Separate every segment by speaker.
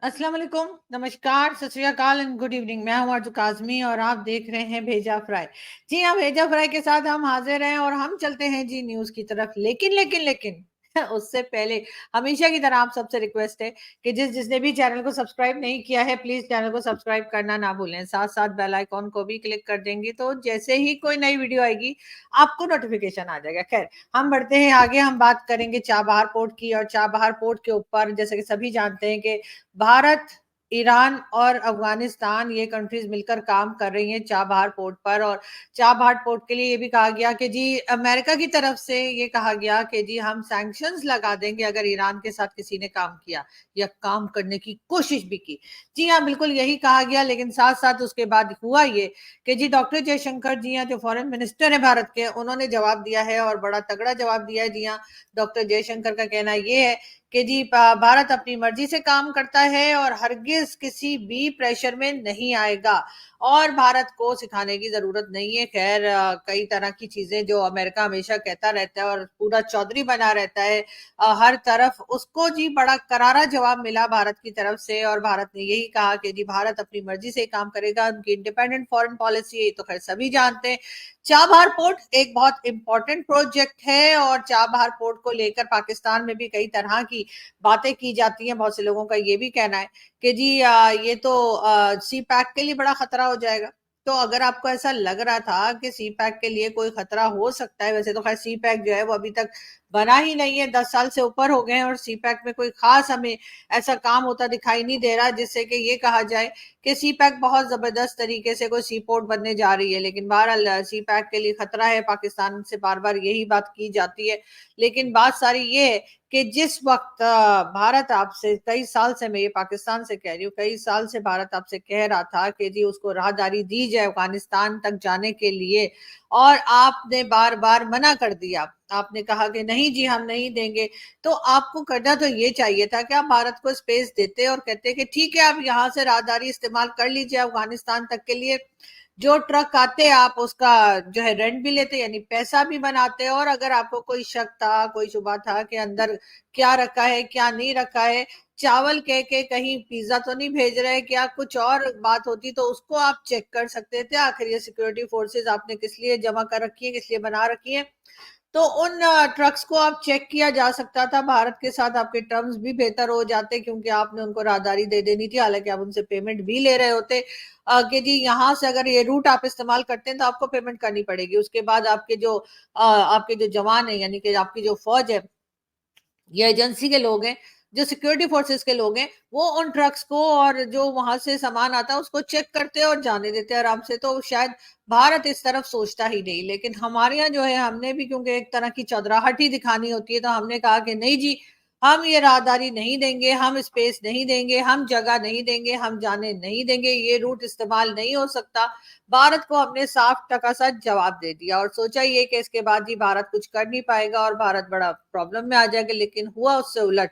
Speaker 1: अस्सलाम वालेकुम, नमस्कार, सत श्री अकाल एंड गुड इवनिंग। मैं हूं अर्जु काज़मी और आप देख रहे हैं भेजा फ्राई। जी हाँ, भेजा फ्राई के साथ हम हाजिर हैं और हम चलते हैं जी न्यूज़ की तरफ। लेकिन उससे पहले हमेशा की तरह आप सबसे रिक्वेस्ट है कि जिसने भी चैनल को सब्सक्राइब नहीं किया है, प्लीज़ चैनल को सब्सक्राइब करना ना भूलें। साथ-साथ बेल आइकॉन को भी क्लिक कर देंगे तो जैसे ही कोई नई वीडियो आएगी, आपको नोटिफ़िकेशन आ जाएगा। खैर, हम बढ़ते हैं आगे। हम बात करेंगे चाबहार पोर्ट की और चाबहार पोर्ट के ऊपर जैसे कि सभी जानते हैं कि भारत, ईरान और अफगानिस्तान ये कंट्रीज मिलकर काम कर रही हैं चाबहार पोर्ट पर। और चाबहार पोर्ट के लिए ये भी कहा गया कि जी अमेरिका की तरफ से ये कहा गया कि जी हम सैंक्शंस लगा देंगे अगर ईरान के साथ किसी ने काम किया या काम करने की कोशिश भी की। जी हाँ, बिल्कुल यही कहा गया। लेकिन साथ साथ उसके बाद हुआ ये कि जी डॉक्टर जयशंकर जी हैं जो फॉरेन मिनिस्टर है भारत के, उन्होंने जवाब दिया है और बड़ा तगड़ा जवाब दिया है। जी हाँ, डॉक्टर जयशंकर का कहना ये है कि जी भारत अपनी मर्जी से काम करता है और हरगिज किसी भी प्रेशर में नहीं आएगा और भारत को सिखाने की जरूरत नहीं है। खैर, कई तरह की चीजें जो अमेरिका हमेशा कहता रहता है और पूरा चौधरी बना रहता है हर तरफ, उसको जी बड़ा करारा जवाब मिला भारत की तरफ से। और भारत ने यही कहा कि जी भारत अपनी मर्जी से काम करेगा, उनकी इंडिपेंडेंट फॉरेन पॉलिसी तो खैर सभी जानते हैं। चाबहार पोर्ट एक बहुत इंपॉर्टेंट प्रोजेक्ट है और चाबहार पोर्ट को लेकर पाकिस्तान में भी कई तरह की बातें की जाती हैं। बहुत से लोगों का ये भी कहना है कि जी ये तो सी पैक के लिए बड़ा खतरा हो जाएगा। तो अगर आपको ऐसा लग रहा था कि सी पैक के लिए कोई खतरा हो सकता है, वैसे तो खैर सी पैक जो है वो अभी तक बना ही नहीं है, 10 साल से ऊपर हो गए हैं और सी पैक में कोई खास हमें ऐसा काम होता दिखाई नहीं दे रहा जिससे कि ये कहा जाए कि सी पैक बहुत जबरदस्त तरीके से कोई सी पोर्ट बनने जा रही है। लेकिन बहरहाल सी पैक के लिए खतरा है, पाकिस्तान से बार बार यही बात की जाती है। लेकिन बात सारी ये है कि जिस वक्त भारत आपसे कई साल से, मैं ये पाकिस्तान से कह रही हूँ, कई साल से भारत आपसे कह रहा था कि जी उसको राहदारी दी जाए अफगानिस्तान तक जाने के लिए और आपने बार बार मना कर दिया। आपने कहा कि नहीं जी हम नहीं देंगे। तो आपको करना तो ये चाहिए था कि आप भारत को स्पेस देते और कहते कि ठीक है आप यहाँ से राहदारी इस्तेमाल कर लीजिए अफगानिस्तान तक के लिए, जो ट्रक आते आप उसका जो है रेंट भी लेते यानी पैसा भी बनाते। और अगर आपको कोई शक था, कोई शुबा था कि अंदर क्या रखा है क्या नहीं रखा है, चावल कह के कहीं पिज्जा तो नहीं भेज रहे, क्या कुछ और बात होती, तो उसको आप चेक कर सकते थे। आखिर ये सिक्योरिटी फोर्सेस आपने किस लिए जमा कर रखी है, किस लिए बना रखी है, तो उन ट्रक्स को आप चेक किया जा सकता था। भारत के साथ आपके टर्म्स भी बेहतर हो जाते क्योंकि आपने उनको राहदारी दे देनी थी, हालांकि आप उनसे पेमेंट भी ले रहे होते कि जी यहाँ से अगर ये रूट आप इस्तेमाल करते हैं तो आपको पेमेंट करनी पड़ेगी। उसके बाद आपके जो जवान है यानी कि आपकी जो फौज है, ये एजेंसी के लोग हैं, जो सिक्योरिटी फोर्सेस के लोग हैं, वो उन ट्रक्स को और जो वहां से सामान आता है उसको चेक करते हैं और जाने देते हैं आराम से। तो शायद भारत इस तरफ सोचता ही नहीं। लेकिन हमारे यहाँ जो है, हमने भी क्योंकि एक तरह की चौधराहट ही दिखानी होती है, तो हमने कहा कि नहीं जी हम ये राहदारी नहीं देंगे, हम स्पेस नहीं देंगे, हम जगह नहीं देंगे, हम जाने नहीं देंगे, ये रूट इस्तेमाल नहीं हो सकता। भारत को हमने साफ टका जवाब दे दिया और सोचा ये कि इसके बाद ही भारत कुछ कर नहीं पाएगा और भारत बड़ा प्रॉब्लम में आ जाएगा। लेकिन हुआ उससे उलट।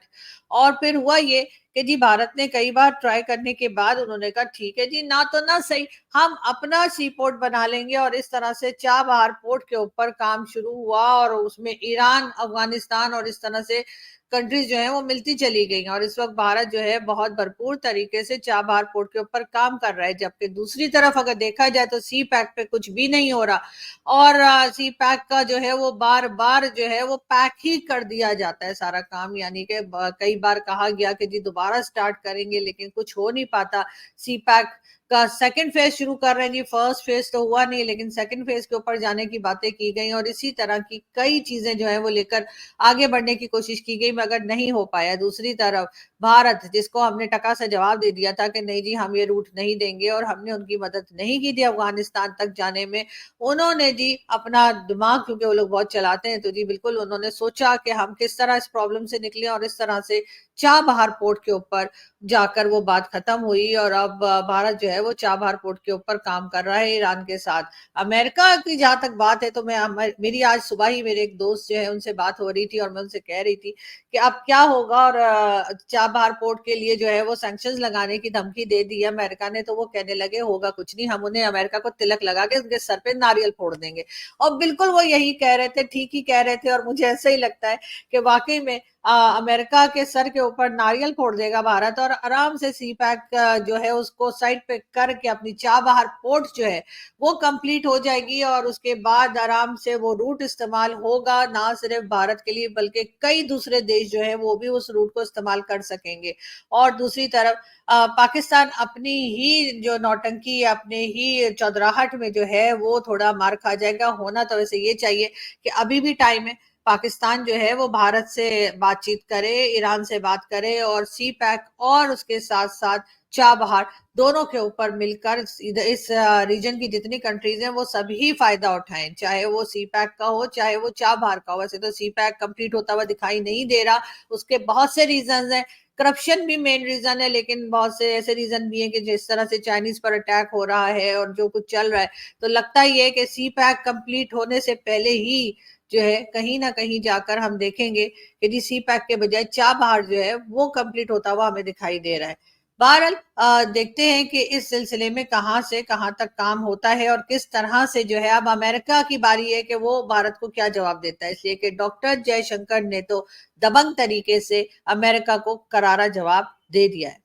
Speaker 1: और फिर हुआ ये कि जी भारत ने कई बार ट्राई करने के बाद उन्होंने कहा ठीक है जी, ना तो ना सही, हम अपना सी पोर्ट बना लेंगे। और इस तरह से चाबहार पोर्ट के ऊपर काम शुरू हुआ और उसमें ईरान, अफगानिस्तान और इस तरह से कंट्रीज जो है वो मिलती चली गई। और इस वक्त भारत जो है बहुत भरपूर तरीके से चाबहार पोर्ट के ऊपर काम कर रहा है, जबकि दूसरी तरफ अगर देखा जाए तो सी पैक पे कुछ भी नहीं हो रहा और सी पैक का जो है वो बार बार जो है वो पैक ही कर दिया जाता है सारा काम। यानी कि कई बार कहा गया कि जी दोबारा स्टार्ट करेंगे लेकिन कुछ हो नहीं पाता। सी पैक का सेकंड फेज शुरू कर रहे हैं जी, फर्स्ट फेज तो हुआ नहीं लेकिन सेकंड फेज के ऊपर जाने की बातें की गई और इसी तरह की कई चीजें जो है वो लेकर आगे बढ़ने की कोशिश की गई मगर नहीं हो पाया। दूसरी तरफ भारत, जिसको हमने टका सा जवाब दे दिया था कि नहीं जी हम ये रूट नहीं देंगे और हमने उनकी मदद नहीं की थी अफगानिस्तान तक जाने में, उन्होंने जी अपना दिमाग, क्योंकि वो लोग बहुत चलाते हैं, तो जी बिल्कुल उन्होंने सोचा कि हम किस तरह इस प्रॉब्लम से निकले और इस तरह से चाबहार पोर्ट के ऊपर जाकर वो बात खत्म हुई। और अब भारत जो है वो चाबहार पोर्ट के ऊपर काम कर रहा है ईरान के साथ। अमेरिका की जहां तक बात है तो मेरी आज सुबह ही मेरे एक दोस्त जो है उनसे बात हो रही थी और मैं उनसे कह रही थी कि अब क्या होगा। और चाबहार पोर्ट के लिए जो है वो सैंक्शंस लगाने की धमकी दे दी है अमेरिका ने, तो वो कहने लगे होगा कुछ नहीं, हम उन्हें अमेरिका को तिलक लगा के उनके सर पे नारियल फोड़ देंगे। और बिल्कुल वो यही कह रहे थे, ठीक ही कह रहे थे। और मुझे ऐसा ही लगता है कि वाकई में अमेरिका के सर के ऊपर नारियल फोड़ देगा भारत, और आराम से सी पैक जो है उसको साइड पे करके अपनी चाबहार पोर्ट जो है वो कंप्लीट हो जाएगी, और उसके बाद आराम से वो रूट इस्तेमाल होगा, ना सिर्फ भारत के लिए बल्कि कई दूसरे देश जो है वो भी उस रूट को इस्तेमाल कर सकेंगे। और दूसरी तरफ पाकिस्तान अपनी ही जो नौटंकी, अपने ही चौधराहट में जो है वो थोड़ा मार खा जाएगा। होना तो वैसे ये चाहिए कि अभी भी टाइम है, पाकिस्तान जो है वो भारत से बातचीत करे, ईरान से बात करे, और सी पैक और उसके साथ साथ चाबहार दोनों के ऊपर मिलकर इस रीजन की जितनी कंट्रीज हैं वो सभी फायदा उठाएं, चाहे वो सी पैक का हो चाहे वो चाबहार का हो। वैसे तो सी पैक कंप्लीट होता हुआ दिखाई नहीं दे रहा, उसके बहुत से रीजन हैं, करप्शन भी मेन रीजन है, लेकिन बहुत से ऐसे रीजन भी हैं कि जिस तरह से चाइनीज पर अटैक हो रहा है और जो कुछ चल रहा है, तो लगता ही है कि सी पैक कंप्लीट होने से पहले ही जो है कहीं ना कहीं जाकर हम देखेंगे कि जी सी पैक के बजाय चाबहार जो है वो कंप्लीट होता हुआ हमें दिखाई दे रहा है। बहरहाल देखते हैं कि इस सिलसिले में कहां से कहां तक काम होता है और किस तरह से जो है अब अमेरिका की बारी है कि वो भारत को क्या जवाब देता है, इसलिए कि डॉक्टर जयशंकर ने तो दबंग तरीके से अमेरिका को करारा जवाब दे दिया है।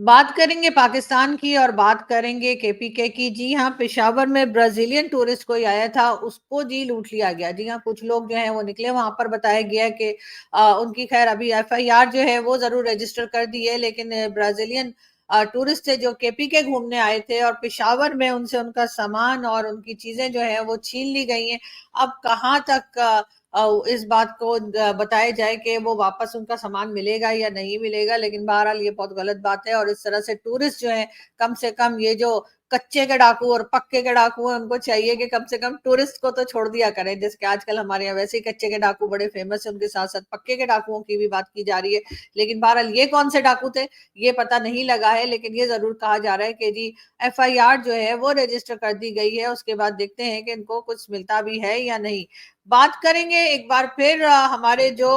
Speaker 1: बात करेंगे पाकिस्तान की और बात करेंगे केपीके की। जी हाँ, पेशावर में ब्राजीलियन टूरिस्ट कोई आया था, उसको जी लूट लिया गया। जी हाँ, कुछ लोग जो हैं वो निकले, वहां पर बताया गया कि उनकी खैर अभी एफआईआर जो है वो जरूर रजिस्टर कर दी है, लेकिन ब्राजीलियन टूरिस्ट थे जो केपीके घूमने आए थे, और पेशावर में उनसे उनका सामान और उनकी चीजें जो है वो छीन ली गई हैं। अब कहाँ तक इस बात को बताया जाए कि वो वापस उनका सामान मिलेगा या नहीं मिलेगा, लेकिन बहरहाल ये बहुत गलत बात है। और इस तरह से टूरिस्ट जो है, कम से कम ये जो कच्चे के डाकू और पक्के के डाकू हैं उनको चाहिए कि कम से कम टूरिस्ट को तो छोड़ दिया करें, जैसे कि आजकल हमारे यहाँ वैसे ही कच्चे के डाकू बड़े फेमस है, उनके साथ साथ पक्के के डाकुओं की भी बात की जा रही है। लेकिन बहरहाल ये कौन से डाकू थे ये पता नहीं लगा है, लेकिन ये जरूर कहा जा रहा है कि जी एफआईआर जो है वो रजिस्टर कर दी गई है, उसके बाद देखते हैं कि इनको कुछ मिलता भी है या नहीं। बात करेंगे एक बार फिर हमारे जो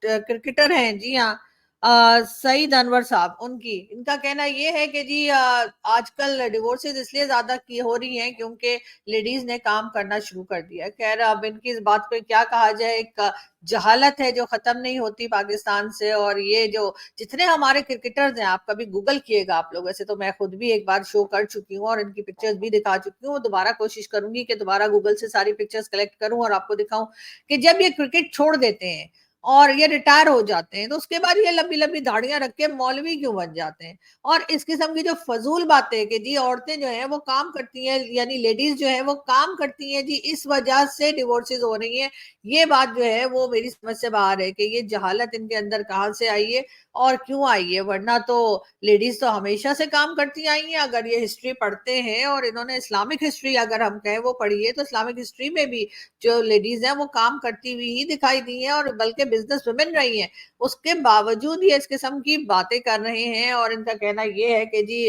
Speaker 1: क्रिकेटर हैं, जी हाँ, सईद अनवर साहब, उनकी इनका कहना ये है कि जी आजकल डिवोर्सेस इसलिए ज्यादा की हो रही हैं क्योंकि लेडीज ने काम करना शुरू कर दिया है। खैर अब इनकी इस बात पे क्या कहा जाए, एक जहालत है जो खत्म नहीं होती पाकिस्तान से। और ये जो जितने हमारे क्रिकेटर्स हैं, आप कभी गूगल किएगा आप लोग, वैसे तो मैं खुद भी एक बार शो कर चुकी हूँ और इनकी पिक्चर्स भी दिखा चुकी हूँ, दोबारा कोशिश करूंगी कि दोबारा गूगल से सारी पिक्चर्स कलेक्ट करूं और आपको दिखाऊं कि जब ये क्रिकेट छोड़ देते हैं और ये रिटायर हो जाते हैं तो उसके बाद ये लंबी लंबी दाढ़ियां रख के मौलवी क्यों बन जाते हैं। और इस किस्म की जो फजूल बातें कि जी औरतें जो है वो काम करती हैं, यानी लेडीज जो है वो काम करती हैं जी, इस वजह से डिवोर्सेज हो रही हैं, ये बात जो है वो मेरी समझ से बाहर है कि ये जहालत इनके अंदर कहाँ से आई है और क्यों आई है। वरना तो लेडीज तो हमेशा से काम करती आई हैं। अगर ये हिस्ट्री पढ़ते हैं और इन्होंने इस्लामिक हिस्ट्री अगर हम कहें वो पढ़ी है, तो इस्लामिक हिस्ट्री में भी जो लेडीज हैं वो काम करती हुई ही दिखाई दी है और बल्कि बिजनेस वुमेन रही हैं। उसके बावजूद ये इस किस्म की बातें कर रहे हैं और इनका कहना ये है कि जी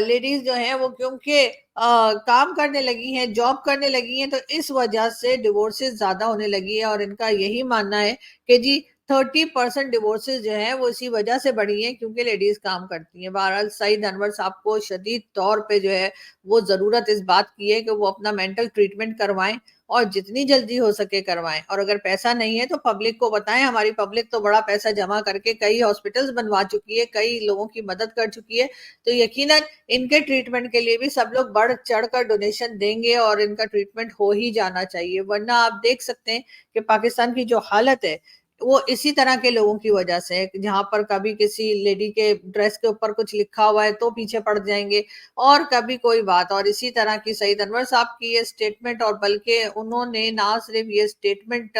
Speaker 1: लेडीज जो है वो क्योंकि काम करने लगी हैं, जॉब करने लगी हैं, तो इस वजह से डिवोर्सेस ज्यादा होने लगी है। और इनका यही मानना है कि जी 30% डिवोर्सेस जो है वो इसी वजह से बढ़ी हैं क्योंकि लेडीज काम करती हैं। बहरहाल सईद अनवर साहब को शदीद तौर पे जो है वो जरूरत इस बात की है कि वो अपना मेंटल ट्रीटमेंट करवाएं और जितनी जल्दी हो सके करवाएं। और अगर पैसा नहीं है तो पब्लिक को बताएं, हमारी पब्लिक तो बड़ा पैसा जमा करके कई हॉस्पिटल्स बनवा चुकी है, कई लोगों की मदद कर चुकी है, तो यकीनन इनके ट्रीटमेंट के लिए भी सब लोग बढ़ चढ़ कर डोनेशन देंगे और इनका ट्रीटमेंट हो ही जाना चाहिए। वरना आप देख सकते हैं कि पाकिस्तान की जो हालत है वो इसी तरह के लोगों की वजह से है, जहां पर कभी किसी लेडी के ड्रेस के ऊपर कुछ लिखा हुआ है तो पीछे पड़ जाएंगे, और कभी कोई बात। और इसी तरह की सईद अनवर साहब की ये स्टेटमेंट, और बल्कि उन्होंने ना सिर्फ ये स्टेटमेंट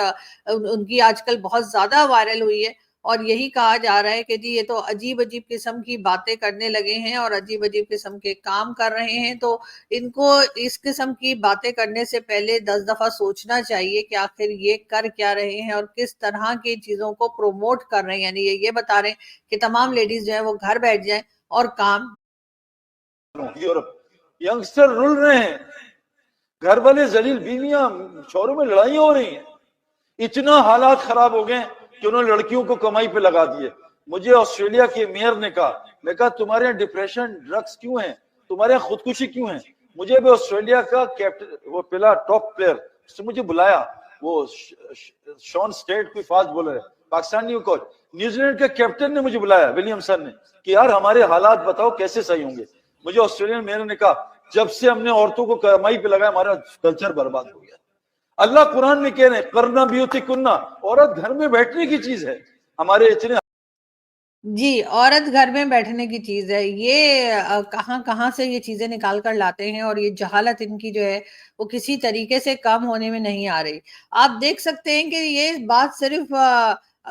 Speaker 1: उनकी आजकल बहुत ज्यादा वायरल हुई है और यही कहा जा रहा है कि जी ये तो अजीब अजीब किस्म की बातें करने लगे हैं और अजीब अजीब किस्म के काम कर रहे हैं, तो इनको इस किस्म की बातें करने से पहले 10 दफा सोचना चाहिए कि आखिर ये कर क्या रहे हैं और किस तरह की चीजों को प्रमोट कर रहे हैं। यानी ये बता रहे हैं कि तमाम लेडीज जो है वो घर बैठ जाएं और काम।
Speaker 2: यूरोप यंगस्टर रुल रहे हैं, घर वाले जलील बीवियां शोरों में लड़ाई हो रही हैं, इतना हालात खराब हो गए कि उन्होंने लड़कियों को कमाई पे लगा दिए। मुझे ऑस्ट्रेलिया के मेयर ने कहा, मैं कहा तुम्हारे यहाँ डिप्रेशन ड्रग्स क्यों है, तुम्हारे यहाँ खुदकुशी क्यों है। मुझे भी ऑस्ट्रेलिया का कैप्टन वो पहला टॉप प्लेयर उसने मुझे बुलाया, वो शॉन स्टेट कोई फास्ट बॉलर है, पाकिस्तानी कोच, न्यूजीलैंड के कैप्टन ने मुझे बुलाया, विलियमसन ने, कि यार हमारे हालात बताओ कैसे सही होंगे। मुझे ऑस्ट्रेलियन मेयर ने कहा जब से हमने औरतों को कमाई पे लगाया हमारा कल्चर बर्बाद हो गया। अल्लाह कुरान में कह रहे हैं करना ब्यूटी कुन्ना, औरत घर में बैठने की चीज है। हमारे इतने
Speaker 1: जी, औरत घर में बैठने की चीज है। ये कहाँ कहाँ से ये चीजें निकाल कर लाते हैं, और ये जहालत इनकी जो है वो किसी तरीके से कम होने में नहीं आ रही। आप देख सकते हैं कि ये बात सिर्फ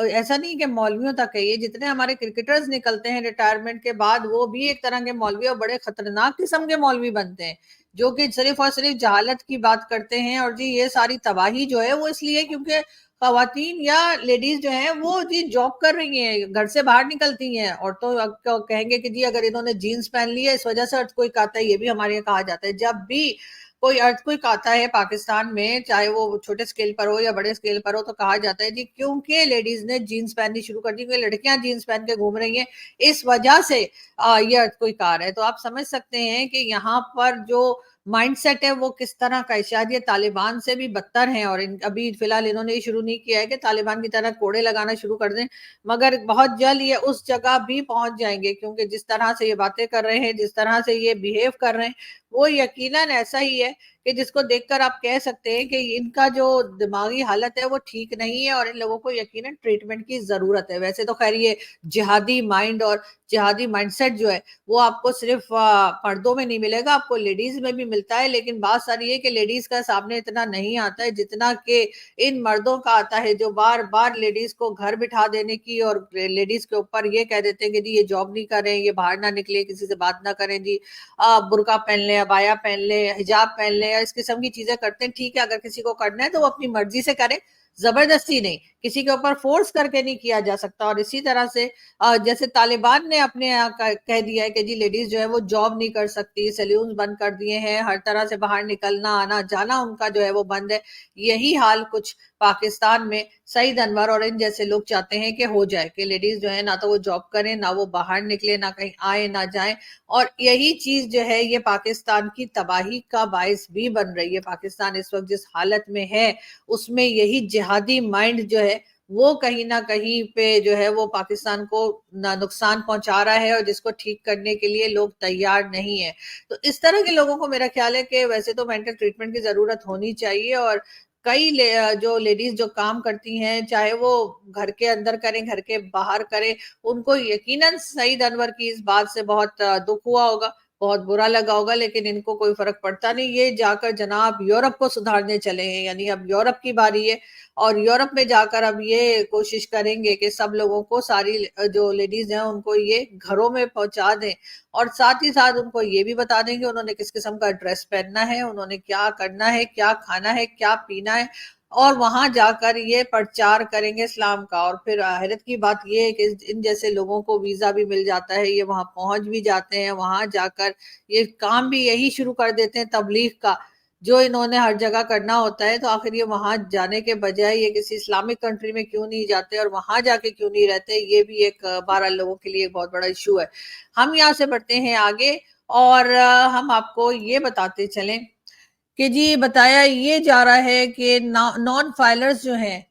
Speaker 1: ऐसा नहीं कि मौलवियों तक है, ये जितने हमारे क्रिकेटर्स निकलते हैं रिटायरमेंट के बाद, वो भी एक तरह के मौलवी और बड़े खतरनाक किस्म के मौलवी बनते हैं, जो कि सिर्फ और सिर्फ जहालत की बात करते हैं। और जी ये सारी तबाही जो है वो इसलिए क्योंकि खवातीन या लेडीज जो है वो जी जॉब कर रही हैं, घर से बाहर निकलती हैं। और तो अब कहेंगे कि जी अगर इन्होंने जीन्स पहन ली है इस वजह से अर्थक्वेक आता है, ये भी हमारे यहाँ कहा जाता है। जब भी कोई अर्थक्वेक आता है पाकिस्तान में, चाहे वो छोटे स्केल पर हो या बड़े स्केल पर हो, तो कहा जाता है जी क्योंकि लेडीज ने जीन्स पहननी शुरू कर दी, क्योंकि लड़कियां जीन्स पहन के घूम रही हैं, इस वजह से ये अर्थक्वेक आ रहा है। तो आप समझ सकते हैं कि यहाँ पर जो माइंडसेट है वो किस तरह का है। शायद ये तालिबान से भी बदतर हैं, और अभी फिलहाल इन्होंने ये शुरू नहीं किया है कि तालिबान की तरह कोड़े लगाना शुरू कर दें, मगर बहुत जल्द ये उस जगह भी पहुंच जाएंगे, क्योंकि जिस तरह से ये बातें कर रहे हैं, जिस तरह से ये बिहेव कर रहे हैं, वो यकीनन ऐसा ही है कि जिसको देखकर आप कह सकते हैं कि इनका जो दिमागी हालत है वो ठीक नहीं है, और इन लोगों को यकीनन ट्रीटमेंट की जरूरत है। वैसे तो खैर ये जिहादी माइंड और जिहादी माइंडसेट जो है वो आपको सिर्फ मर्दों में नहीं मिलेगा, आपको लेडीज में भी मिलता है। लेकिन बात सारी है कि लेडीज का सामने इतना नहीं आता है जितना कि इन मर्दों का आता है, जो बार बार लेडीज को घर बिठा देने की और लेडीज के ऊपर ये कह देते हैं कि जी ये जॉब नहीं करें, ये बाहर ना निकले, किसी से बात ना करें, जी बुर्का पहन ले, अबाया पहन ले, हिजाब पहन ले, इस किस्म की चीजें करते हैं। ठीक है, अगर किसी को करना है तो वो अपनी मर्जी से करे, जबरदस्ती नहीं, किसी के ऊपर फोर्स करके नहीं किया जा सकता। और इसी तरह से जैसे तालिबान ने अपने यहाँ कह दिया है कि जी लेडीज जो है वो जॉब नहीं कर सकती, सैलून बंद कर दिए हैं, हर तरह से बाहर निकलना आना जाना उनका जो है वो बंद है। यही हाल कुछ पाकिस्तान में सईद अनवर और इन जैसे लोग चाहते हैं कि हो जाए, कि लेडीज जो है ना तो वो जॉब करें, ना वो बाहर निकले, ना कहीं आए ना जाए। और यही चीज जो है ये पाकिस्तान की तबाही का बायस भी बन रही है। पाकिस्तान इस वक्त जिस हालत में है उसमें यही जिहादी माइंड जो है वो कहीं ना कहीं पे जो है वो पाकिस्तान को नुकसान पहुंचा रहा है, और जिसको ठीक करने के लिए लोग तैयार नहीं है। तो इस तरह के लोगों को मेरा ख्याल है कि वैसे तो मेंटल ट्रीटमेंट की जरूरत होनी चाहिए। और कई जो लेडीज जो काम करती हैं, चाहे वो घर के अंदर करें घर के बाहर करें, उनको यकीनन सईद अनवर की इस बात से बहुत दुख हुआ होगा, बहुत बुरा लगा होगा। लेकिन इनको कोई फर्क पड़ता नहीं, ये जाकर जनाब यूरोप को सुधारने चले हैं, यानी अब यूरोप की बारी है। और यूरोप में जाकर अब ये कोशिश करेंगे कि सब लोगों को, सारी जो लेडीज हैं उनको ये घरों में पहुंचा दें, और साथ ही साथ उनको ये भी बता दें कि उन्होंने किस किस्म का ड्रेस पहनना है, उन्होंने क्या करना है, क्या खाना है, क्या पीना है। और वहां जाकर ये प्रचार करेंगे इस्लाम का। और फिर हैरत की बात ये है कि इन जैसे लोगों को वीजा भी मिल जाता है, ये वहां पहुंच भी जाते हैं, वहां जाकर ये काम भी यही शुरू कर देते हैं तबलीग का, जो इन्होंने हर जगह करना होता है। तो आखिर ये वहां जाने के बजाय ये किसी इस्लामिक कंट्री में क्यों नहीं जाते, और वहां जाके क्यों नहीं रहते, ये भी एक बहरहाल लोगों के लिए एक बहुत बड़ा इशू है। हम यहाँ से बढ़ते हैं आगे, और हम आपको ये बताते चलें कि जी बताया ये जा रहा है कि नॉन फाइलर्स जो हैं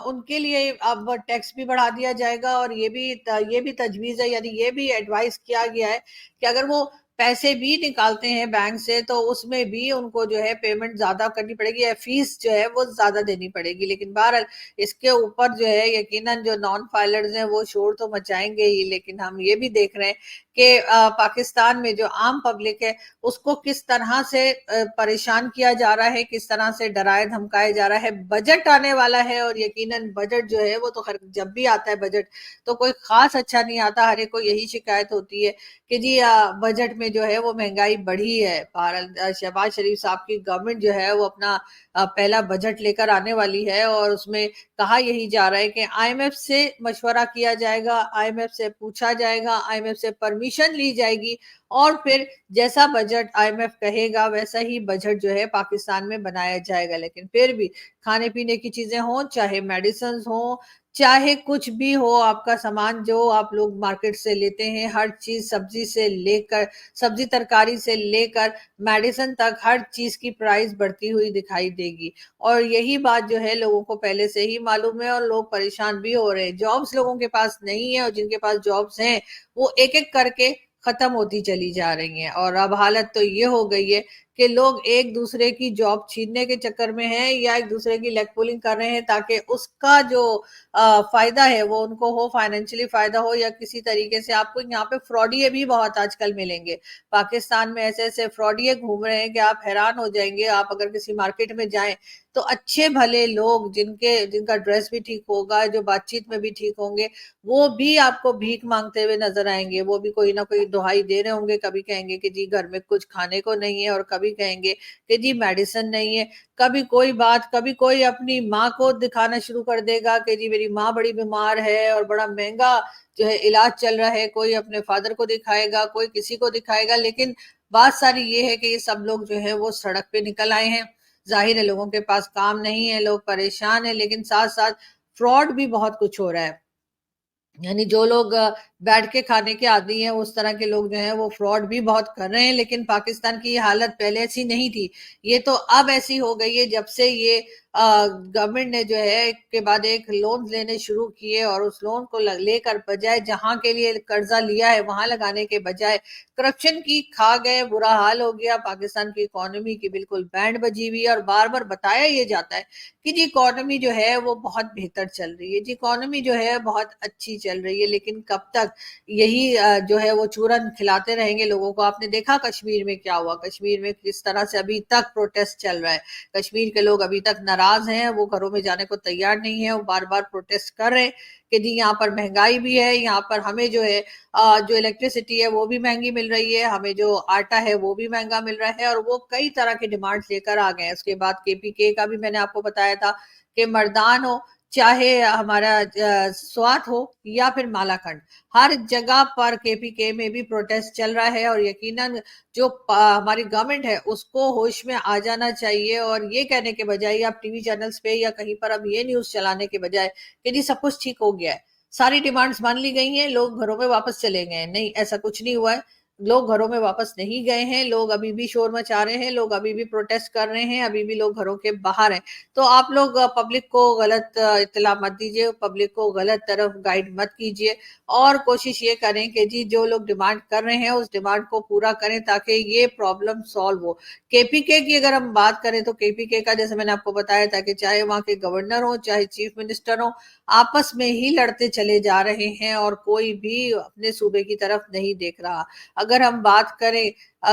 Speaker 1: उनके लिए अब टैक्स भी बढ़ा दिया जाएगा। और ये भी तजवीज है, यानी ये भी एडवाइस किया गया है कि अगर वो पैसे भी निकालते हैं बैंक से तो उसमें भी उनको जो है पेमेंट ज्यादा करनी पड़ेगी, या फीस जो है वो ज्यादा देनी पड़ेगी। लेकिन बहरहाल इसके ऊपर जो है यकीनन जो नॉन फाइलर्स हैं वो शोर तो मचाएंगे ही। लेकिन हम ये भी देख रहे हैं कि पाकिस्तान में जो आम पब्लिक है उसको किस तरह से परेशान किया जा रहा है, किस तरह से डराए धमकाए जा रहा है। बजट आने वाला है, और यकीनन बजट जो है वो तो खैर जब भी आता है बजट तो कोई खास अच्छा नहीं आता, हर एक को यही शिकायत होती है कि जी बजट में जो है वो महंगाई बढ़ी है। शहबाज शरीफ साहब की गवर्नमेंट जो है वो अपना पहला बजट लेकर आने वाली है, और उसमें कहा यही जा रहा है कि आईएमएफ से मशवरा किया जाएगा, आईएमएफ से पूछा जाएगा, आईएमएफ से परमिशन ली जाएगी, और फिर जैसा बजट आईएमएफ कहेगा वैसा ही बजट जो है पाकिस्तान में बनाया जाएगा। लेकिन फिर भी खाने पीने की चीजें हों, चाहे मेडिसिन हो, चाहे कुछ भी हो, आपका सामान जो आप लोग मार्केट से लेते हैं, हर चीज सब्जी से लेकर, सब्जी तरकारी से लेकर मेडिसिन तक, हर चीज की प्राइस बढ़ती हुई दिखाई देगी। और यही बात जो है लोगों को पहले से ही मालूम है और लोग परेशान भी हो रहे हैं। जॉब्स लोगों के पास नहीं है और जिनके पास जॉब्स हैं वो एक एक करके खत्म होती चली जा रही हैं। और अब हालत तो ये हो गई है कि लोग एक दूसरे की जॉब छीनने के चक्कर में हैं या एक दूसरे की लेग पुलिंग कर रहे हैं ताकि उसका जो फायदा है वो उनको हो, फाइनेंशियली फायदा हो या किसी तरीके से। आपको यहाँ पे फ्रॉडिये भी बहुत आजकल मिलेंगे। पाकिस्तान में ऐसे ऐसे फ्रॉडिये घूम रहे हैं कि आप हैरान हो जाएंगे। आप अगर किसी मार्केट में जाएं तो अच्छे भले लोग जिनका ड्रेस भी ठीक होगा, जो बातचीत में भी ठीक होंगे, वो भी आपको भीख मांगते हुए नजर आएंगे। वो भी कोई ना कोई दुहाई दे रहे होंगे। कभी कहेंगे कि जी घर में कुछ खाने को नहीं है और कभी कहेंगे कि जी मेडिसिन नहीं है। कभी कोई बात, कभी कोई अपनी माँ को दिखाना शुरू कर देगा कि जी मेरी माँ बड़ी बीमार है और बड़ा महंगा जो है इलाज चल रहा है। कोई अपने फादर को दिखाएगा, कोई किसी को दिखाएगा। लेकिन बात सारी ये है कि ये सब लोग जो है वो सड़क पे निकल आए हैं। जाहिर है लोगों के पास काम नहीं है, लोग परेशान है, लेकिन साथ साथ फ्रॉड भी बहुत कुछ हो रहा है। यानी जो लोग बैठ के खाने के आदी हैं, उस तरह के लोग जो हैं वो फ्रॉड भी बहुत कर रहे हैं। लेकिन पाकिस्तान की ये हालत पहले ऐसी नहीं थी। ये तो अब ऐसी हो गई है जब से ये गवर्नमेंट ने जो है एक के बाद एक लोन लेने शुरू किए और उस लोन को लेकर बजाय जहां के लिए कर्जा लिया है वहां लगाने के बजाय करप्शन की खा गए। बुरा हाल हो गया। पाकिस्तान की इकोनॉमी की बिल्कुल बैंड बजी हुई है और बार बार बताया ये जाता है कि जी इकोनॉमी जो है वो बहुत बेहतर चल रही है, जी इकोनॉमी जो है बहुत अच्छी चल रही है। लेकिन कब तक यही जो है वो चूरन खिलाते रहेंगे लोगों को। आपने देखा कश्मीर में क्या हुआ, कश्मीर में किस तरह से अभी तक प्रोटेस्ट चल रहा है। कश्मीर के लोग अभी तक नाराज हैं, वो घरों में जाने को तैयार नहीं है। वो बार बार प्रोटेस्ट कर रहे हैं कि जी यहाँ पर महंगाई भी है, यहाँ पर हमें जो है जो इलेक्ट्रिसिटी है वो भी महंगी मिल रही है, हमें जो आटा है वो भी महंगा मिल रहा है। और वो कई तरह के डिमांड्स लेकर आ गए हैं। उसके बाद केपीके का भी मैंने आपको बताया था कि मर्दान हो चाहे हमारा स्वात हो या फिर मालाखंड, हर जगह पर केपीके में भी प्रोटेस्ट चल रहा है। और यकीनन जो हमारी गवर्नमेंट है उसको होश में आ जाना चाहिए और ये कहने के बजाय आप टीवी चैनल्स पे या कहीं पर अब ये न्यूज चलाने के बजाय कि जी सब कुछ ठीक हो गया है, सारी डिमांड्स मान ली गई हैं, लोग घरों में वापस चले गए हैं। नहीं, ऐसा कुछ नहीं हुआ है। लोग घरों में वापस नहीं गए हैं। लोग अभी भी शोर मचा रहे हैं, लोग अभी भी प्रोटेस्ट कर रहे हैं, अभी भी लोग घरों के बाहर हैं। तो आप लोग पब्लिक को गलत इत्तला मत दीजिए, पब्लिक को गलत तरफ गाइड मत कीजिए। और कोशिश ये करें कि जी जो लोग डिमांड कर रहे हैं उस डिमांड को पूरा करें ताकि ये प्रॉब्लम सॉल्व हो। केपीके की अगर हम बात करें तो केपीके का जैसे मैंने आपको बताया था कि चाहे वहां के गवर्नर हो चाहे चीफ मिनिस्टर हो, आपस में ही लड़ते चले जा रहे हैं और कोई भी अपने सूबे की तरफ नहीं देख रहा। अगर हम बात करें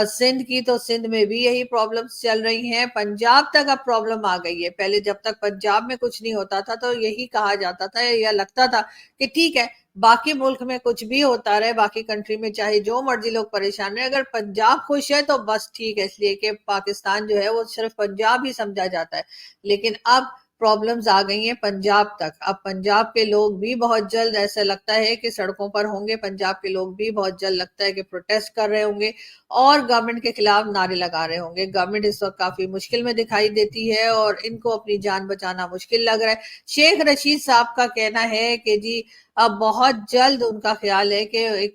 Speaker 1: सिंध की तो सिंध में भी यही प्रॉब्लम्स चल रही हैं। पंजाब तक अब प्रॉब्लम आ गई है। पहले जब तक पंजाब में कुछ नहीं होता था तो यही कहा जाता था या लगता था कि ठीक है बाकी मुल्क में कुछ भी होता रहे, बाकी कंट्री में चाहे जो मर्जी लोग परेशान रहे, अगर पंजाब खुश है तो बस ठीक है। इसलिए कि पाकिस्तान जो है वो सिर्फ पंजाब ही समझा जाता है। लेकिन अब प्रॉब्लम्स आ गई हैं पंजाब तक। अब पंजाब के लोग भी बहुत जल्द ऐसा लगता है कि सड़कों पर होंगे। पंजाब के लोग भी बहुत जल्द लगता है कि प्रोटेस्ट कर रहे होंगे और गवर्नमेंट के खिलाफ नारे लगा रहे होंगे। गवर्नमेंट इस वक्त काफी मुश्किल में दिखाई देती है और इनको अपनी जान बचाना मुश्किल लग रहा है। शेख रशीद साहब का कहना है कि जी अब बहुत जल्द उनका ख्याल है कि एक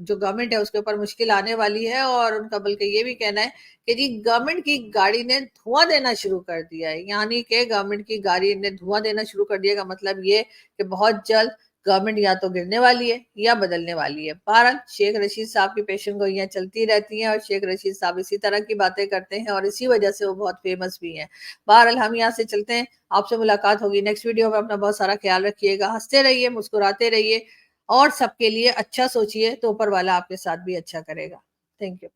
Speaker 1: जो गवर्नमेंट है उसके ऊपर मुश्किल आने वाली है। और उनका बल्कि ये भी कहना है कि जी गवर्नमेंट की गाड़ी ने धुआं देना शुरू कर दिया है। यानी कि गवर्नमेंट की गाड़ी ने धुआं देना शुरू कर दिया का मतलब ये कि बहुत जल्द गवर्नमेंट या तो गिरने वाली है या बदलने वाली है। बहरहाल शेख रशीद साहब की पेशन गोइयां चलती रहती हैं और शेख रशीद साहब इसी तरह की बातें करते हैं और इसी वजह से वो बहुत फेमस भी हैं। बहरहाल हम यहाँ से चलते हैं, आपसे मुलाकात होगी नेक्स्ट वीडियो में। अपना बहुत सारा ख्याल रखिएगा, हंसते रहिए, मुस्कुराते रहिए और सबके लिए अच्छा सोचिए तो ऊपर वाला आपके साथ भी अच्छा करेगा। Thank you.